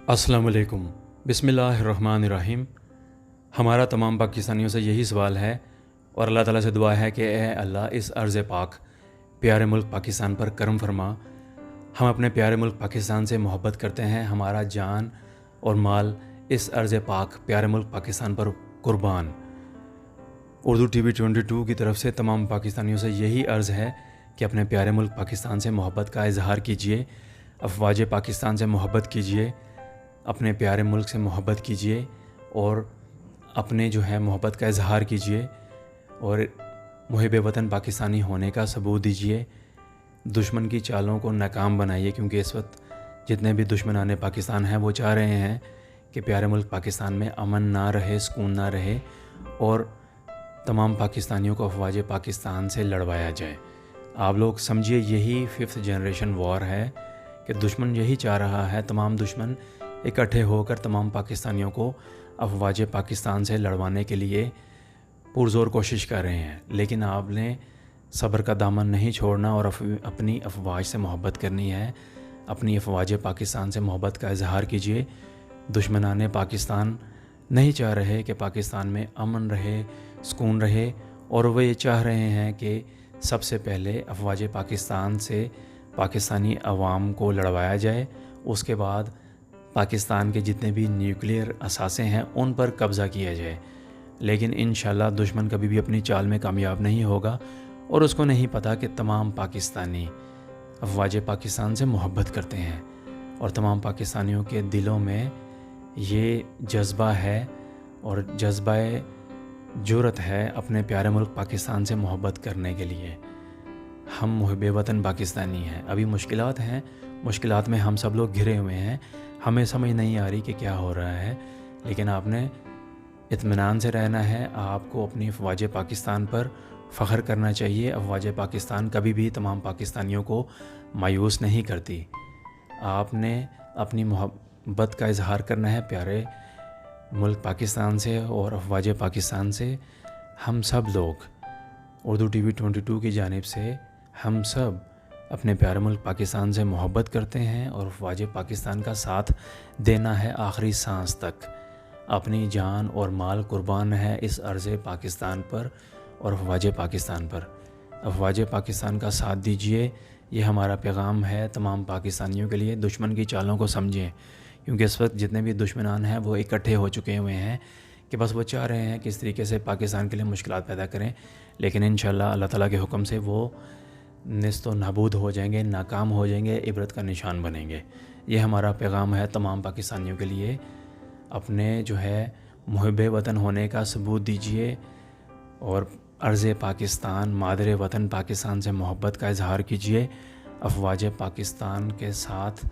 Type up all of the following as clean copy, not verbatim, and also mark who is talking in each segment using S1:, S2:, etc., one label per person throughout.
S1: السلام علیکم۔ بسم اللہ الرحمن الرحیم۔ ہمارا تمام پاکستانیوں سے یہی سوال ہے اور اللہ تعالیٰ سے دعا ہے کہ اے اللہ اس ارض پاک پیارے ملک پاکستان پر کرم فرما۔ ہم اپنے پیارے ملک پاکستان سے محبت کرتے ہیں، ہمارا جان اور مال اس ارض پاک پیارے ملک پاکستان پر قربان۔ اردو ٹی وی 22 کی طرف سے تمام پاکستانیوں سے یہی عرض ہے کہ اپنے پیارے ملک پاکستان سے محبت کا اظہار کیجیے، افواج پاکستان سے محبت کیجیے، اپنے پیارے ملک سے محبت کیجیے اور اپنے محبت کا اظہار کیجیے اور محب وطن پاکستانی ہونے کا ثبوت دیجیے۔ دشمن کی چالوں کو ناکام بنائیے، کیونکہ اس وقت جتنے بھی دشمنان پاکستان ہیں وہ چاہ رہے ہیں کہ پیارے ملک پاکستان میں امن نہ رہے، سکون نہ رہے اور تمام پاکستانیوں کو افواج پاکستان سے لڑوایا جائے۔ آپ لوگ سمجھیے یہی 5th جنریشن وار ہے کہ دشمن یہی چاہ رہا ہے، تمام دشمن اکٹھے ہو کر تمام پاکستانیوں کو افواج پاکستان سے لڑوانے کے لیے پرزور کوشش کر رہے ہیں، لیکن آپ نے صبر کا دامن نہیں چھوڑنا اور اپنی افواج سے محبت کرنی ہے، اپنی افواج پاکستان سے محبت کا اظہار کیجیے۔ دشمنان پاکستان نہیں چاہ رہے کہ پاکستان میں امن رہے، سکون رہے، اور وہ یہ چاہ رہے ہیں کہ سب سے پہلے افواج پاکستان سے پاکستانی عوام کو لڑوایا جائے، اس کے بعد پاکستان کے جتنے بھی نیوکلیئر اثاثے ہیں ان پر قبضہ کیا جائے۔ لیکن انشاءاللہ دشمن کبھی بھی اپنی چال میں کامیاب نہیں ہوگا اور اس کو نہیں پتہ کہ تمام پاکستانی افواج پاکستان سے محبت کرتے ہیں اور تمام پاکستانیوں کے دلوں میں یہ جذبہ ہے اور جذبہ جرأت ہے اپنے پیارے ملک پاکستان سے محبت کرنے کے لیے۔ ہم محب وطن پاکستانی ہیں، ابھی مشکلات ہیں، مشکلات میں ہم سب لوگ گھرے ہوئے ہیں، ہمیں سمجھ نہیں آ رہی کہ کیا ہو رہا ہے، لیکن آپ نے اطمینان سے رہنا ہے۔ آپ کو اپنی افواج پاکستان پر فخر کرنا چاہیے۔ افواج پاکستان کبھی بھی تمام پاکستانیوں کو مایوس نہیں کرتی۔ آپ نے اپنی محبت کا اظہار کرنا ہے پیارے ملک پاکستان سے اور افواج پاکستان سے۔ ہم سب لوگ اردو ٹی وی 22 کی جانب سے ہم سب اپنے پیارے ملک پاکستان سے محبت کرتے ہیں اور افواج پاکستان کا ساتھ دینا ہے آخری سانس تک۔ اپنی جان اور مال قربان ہے اس ارض پاکستان پر اور افواج پاکستان پر۔ افواج پاکستان کا ساتھ دیجیے، یہ ہمارا پیغام ہے تمام پاکستانیوں کے لیے۔ دشمن کی چالوں کو سمجھیں، کیونکہ اس وقت جتنے بھی دشمنان ہیں وہ اکٹھے ہو چکے ہوئے ہیں کہ بس وہ چاہ رہے ہیں کہ اس طریقے سے پاکستان کے لیے مشکلات پیدا کریں، لیکن انشاءاللہ اللہ تعالیٰ کے حکم سے وہ نیست و نابود ہو جائیں گے، ناکام ہو جائیں گے، عبرت کا نشان بنیں گے۔ یہ ہمارا پیغام ہے تمام پاکستانیوں کے لیے۔ اپنے محب وطن ہونے کا ثبوت دیجیے اور ارض پاکستان، مادر وطن پاکستان سے محبت کا اظہار کیجیے۔ افواج پاکستان کے ساتھ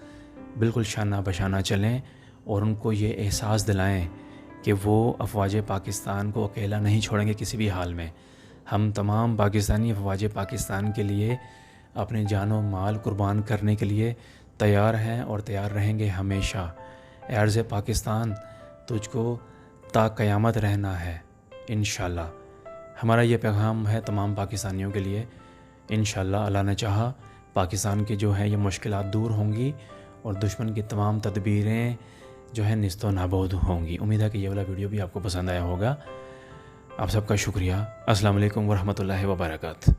S1: بالکل شانہ بشانہ چلیں اور ان کو یہ احساس دلائیں کہ وہ افواج پاکستان کو اکیلا نہیں چھوڑیں گے کسی بھی حال میں۔ ہم تمام پاکستانی افواج پاکستان کے لیے اپنے جان و مال قربان کرنے کے لیے تیار ہیں اور تیار رہیں گے ہمیشہ۔ اے ارض پاکستان، تجھ کو تا قیامت رہنا ہے انشاءاللہ۔ ہمارا یہ پیغام ہے تمام پاکستانیوں کے لیے۔ انشاءاللہ اللہ نے چاہا پاکستان کی یہ مشکلات دور ہوں گی اور دشمن کی تمام تدبیریں نیست و نابود ہوں گی۔ امید ہے کہ یہ والا ویڈیو بھی آپ کو پسند آیا ہوگا۔ آپ سب کا شکریہ۔ السلام علیکم ورحمۃ اللہ وبرکاتہ۔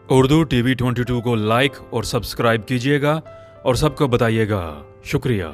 S1: اردو ٹی وی 22 کو لائک اور سبسکرائب کیجیے گا اور سب کو بتائیے گا۔ شکریہ۔